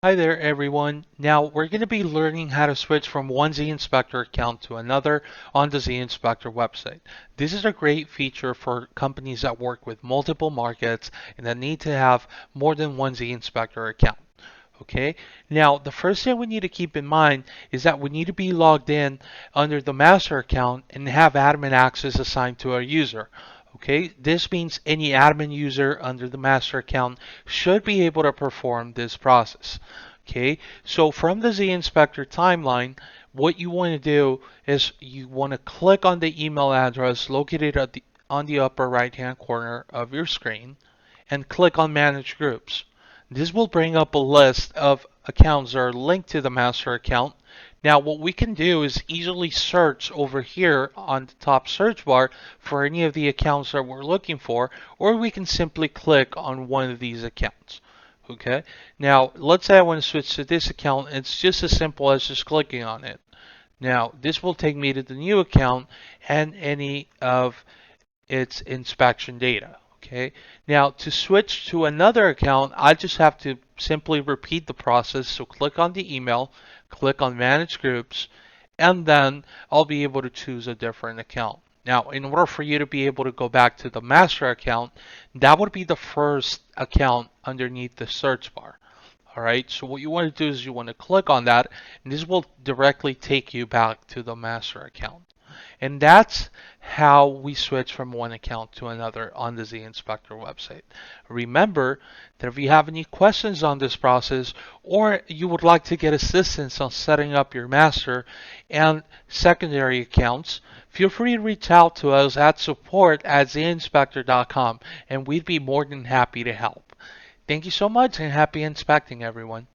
Hi there everyone. Now we're going to be learning how to switch from one zInspector account to another on the zInspector website. This is a great feature for companies that work with multiple markets and that need to have more than one zInspector account. Okay, now the first thing we need to keep in mind is that we need to be logged in under the master account and have admin access assigned to our user. Okay, this means any admin user under the master account should be able to perform this process. Okay, so from the zInspector timeline, what you want to do is you want to click on the email address located on the upper right hand corner of your screen and click on Manage Groups. This will bring up a list of accounts that are linked to the master account. Now, what we can do is easily search over here on the top search bar for any of the accounts that we're looking for, or we can simply click on one of these accounts. Okay, now let's say I want to switch to this account. It's just as simple as just clicking on it. Now, this will take me to the new account and any of its inspection data. Okay. Now to switch to another account, I just have to simply repeat the process. So click on the email, click on Manage Groups, and then I'll be able to choose a different account. Now, in order for you to be able to go back to the master account, that would be the first account underneath the search bar. All right, so what you want to do is you want to click on that, and this will directly take you back to the master account. And that's how we switch from one account to another on the zInspector website. Remember that if you have any questions on this process or you would like to get assistance on setting up your master and secondary accounts, feel free to reach out to us at support@zInspector.com and we'd be more than happy to help. Thank you so much and happy inspecting, everyone.